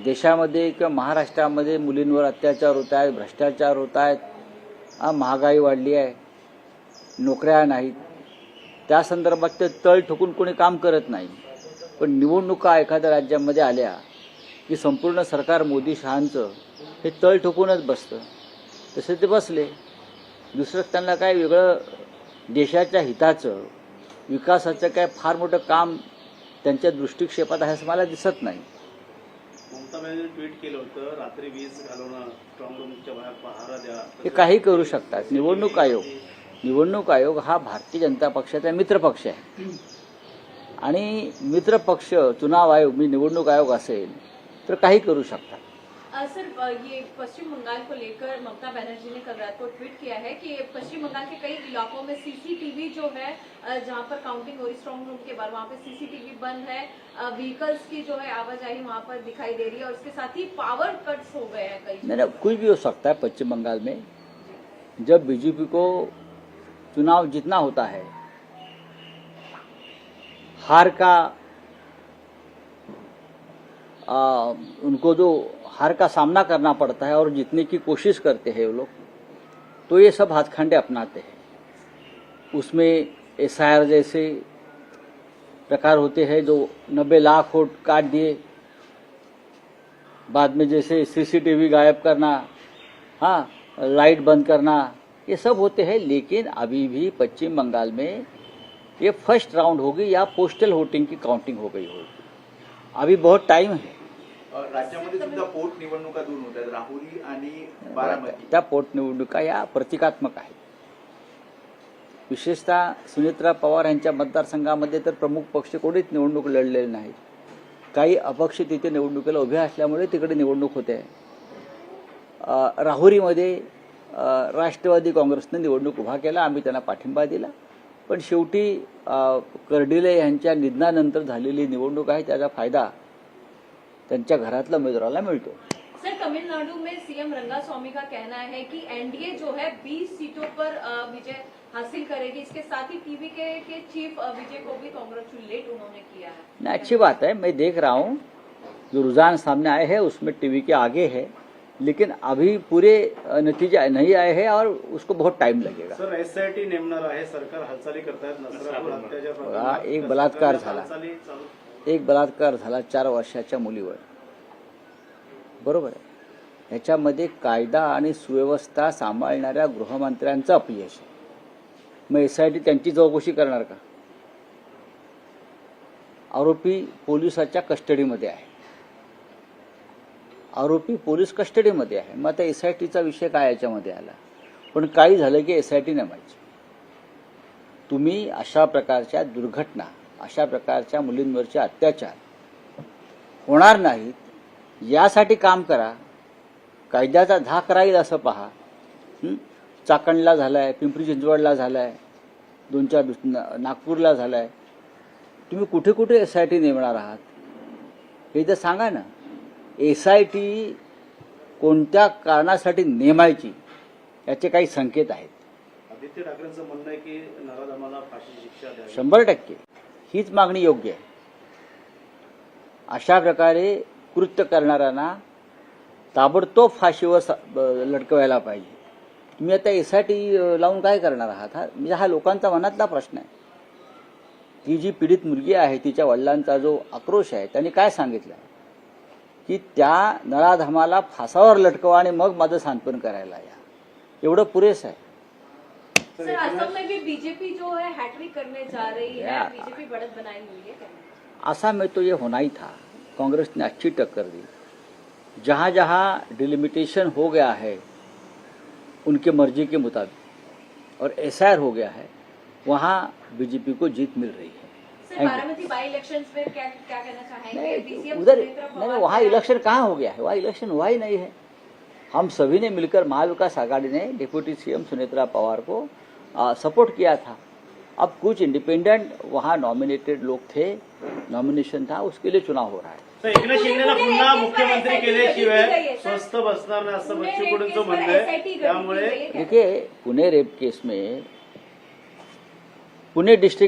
देशामध्ये किंवा महाराष्ट्रामध्ये मुलींवर अत्याचार होत आहेत, भ्रष्टाचार होत आहेत, महागाई वाढली आहे, नोकऱ्या नाहीत, त्या संदर्भात ते तळ ठोकून कोणी काम करत नाही. पण निवडणुका एखाद्या राज्यामध्ये आल्या की संपूर्ण सरकार मोदी शहांचं हे तळ ठोकूनच बसतं. तसे ते बसले. दुसरं त्यांना काय वेगळं देशाच्या हिताचं विकासाचं काय फार मोठं काम त्यांच्या दृष्टिक्षेपात आहे असं मला दिसत नाही. ममता बॅनर्जी ट्विट केलं होतं, रात्री वीज घालवणं, स्ट्रॉंग रूमच्या बाहेर पहारा द्या. हे काही करू शकतात. निवडणूक आयोग हा भारतीय जनता पक्षाचा मित्रपक्ष आहे आणि मित्रपक्ष चुनाव आयोग मी निवडणूक आयोग असेल तर काही करू शकतात. सर, ये पश्चिम बंगाल को लेकर ममता बनर्जी ने कल रात को ट्वीट किया है कि पश्चिम बंगाल के कई इलाकों में सीसीटीवी जो है, जहां पर काउंटिंग हो रही स्ट्रॉन्ग रूम के बाद वहां पे सीसीटीवी बंद है, व्हीकल्स की जो है आवाजाही वहां पर दिखाई दे रही है और उसके साथ ही पावर कट्स हो गए हैं कई। नहीं, कुछ भी हो सकता है पश्चिम बंगाल में. जब बीजेपी को चुनाव जीतना होता है, हार का उनको जो हार का सामना करना पड़ता है और जीतने की कोशिश करते हैं वो लोग, तो ये सब हाथखंडे अपनाते हैं. उसमें एसआईआर जैसे प्रकार होते हैं जो 90 लाख वोट काट दिए, बाद में जैसे सीसीटीवी गायब करना, हाँ, लाइट बंद करना, ये सब होते हैं. लेकिन अभी भी पश्चिम बंगाल में ये फर्स्ट राउंड होगी या पोस्टल वोटिंग की काउंटिंग हो गई होगी. अभी बहुत टाइम है. राज्यामध्ये सुद्धा पोट निवडणुका दूर होत आहेत, राहुरी आणि बारामती. त्या पोटनिवडणुका या प्रतिकात्मक आहेत. विशेषतः सुनेत्रा पवार यांच्या मतदारसंघामध्ये तर प्रमुख पक्ष कोणीच निवडणूक लढलेले नाहीत. काही अपक्ष तिथे निवडणुकीला उभे असल्यामुळे तिकडे निवडणूक होते. राहुरीमध्ये राष्ट्रवादी काँग्रेसने निवडणूक उभा केला, आम्ही त्यांना पाठिंबा दिला. पण शेवटी कर्डिले यांच्या निधनानंतर झालेली निवडणूक आहे, त्याचा फायदा त्यांच्या घरातल्या उमेदवाराला मिळतो. सर, तमिलनाडु में सीएम रंगास्वामी का कहना है कि एनडीए जो है 20 सीटों पर विजय हासिल करेगी. इसके साथ ही टीवी के चीफ विजय को भी कांग्रेचुलेट उन्होंने किया है. नहीं, अच्छी बात है. मैं देख रहा हूँ जो रुझान सामने आए हैं उसमें टीवी के आगे है, लेकिन अभी पूरे नतीजे नहीं आए हैं और उसको बहुत टाइम लगेगा. सर, एसआयटी नेमणार आहे, सरकार हालचाली करतायत. नसरापूर अत्याचार एक बलात्कार झाला, 4 वर्षाच्या मुलीवर, बरोबर आहे. ह्याच्यामध्ये कायदा आणि सुव्यवस्था सांभाळणाऱ्या गृहमंत्र्यांचं अपयश आहे. मग एसआयटी त्यांची चौकशी करणार का? आरोपी पोलिसाच्या कस्टडीमध्ये आहे, आरोपी पोलीस कस्टडीमध्ये आहे. मग आता एसआयटीचा विषय काय याच्यामध्ये आला? पण काही झालं की एसआयटी नेमायची. तुम्ही अशा प्रकारच्या दुर्घटना, अशा प्रकारच्या मुलींवरचे अत्याचार होणार नाहीत यासाठी काम करा. कायद्याचा धाक राहील असं पहा. चाकणला झालाय, पिंपरी चिंचवडला झालाय, 2-4 नागपूरला झालाय. तुम्ही कुठे कुठे एसआयटी नेमणार आहात हे तर सांगा ना. एसआयटी कोणत्या कारणासाठी नेमायची याचे काही संकेत आहेत. आदित्य ठाकरेंचं म्हणणं आहे की नराधमाला फाशी शिक्षा द्यावी. 100% हीच मागणी योग्य आहे. अशा प्रकारे कृत्य करणाऱ्यांना ताबडतोब फाशीवर लटकवायला पाहिजे. तुम्ही आता एसआयटी लावून काय करणार आहात? म्हणजे हा लोकांचा मनातला प्रश्न आहे. ती जी पीडित मुलगी आहे, तिच्या वडिलांचा जो आक्रोश आहे, त्यांनी काय सांगितलं की त्या नराधमाला फासावर लटकवा आणि मग माझं सांत्वन करायला या. एवढं पुरेसं आहे. सर, असम में भी बीजेपी जो है हैट्रिक करने जा रही है, बीजेपी बढ़त बनाई हुई है. असम में तो ये होना ही था. कांग्रेस ने अच्छी टक्कर दी. जहां जहां डिलिमिटेशन हो गया है उनके मर्जी के मुताबिक और एसआईआर हो गया है, वहां बीजेपी को जीत मिल रही है. सर, बारामती बाई इलेक्शंस में क्या कहना चाहेंगे? उधर नहीं, वहाँ इलेक्शन कहाँ हो गया है? वहाँ इलेक्शन हुआ ही नहीं है. हम सभी ने मिलकर महाविकास आघाड़ी ने डिप्टी सीएम सुनेत्रा पवार को सपोर्ट किया था. अब कुछ इंडिपेंडेंट वहाँ नॉमिनेटेड लोग थे, नॉमिनेशन था, उसके लिए चुनाव हो रहा है. एकनाथ शिंदेला पुन्हा मुख्यमंत्री केल्याशिवाय स्वस्थ बसणार नाही असं बच्चू कडूंचं म्हणणं आहे. त्यामुळे देखिए, पुणे रेप केस में पुणे डिस्ट्रिक्ट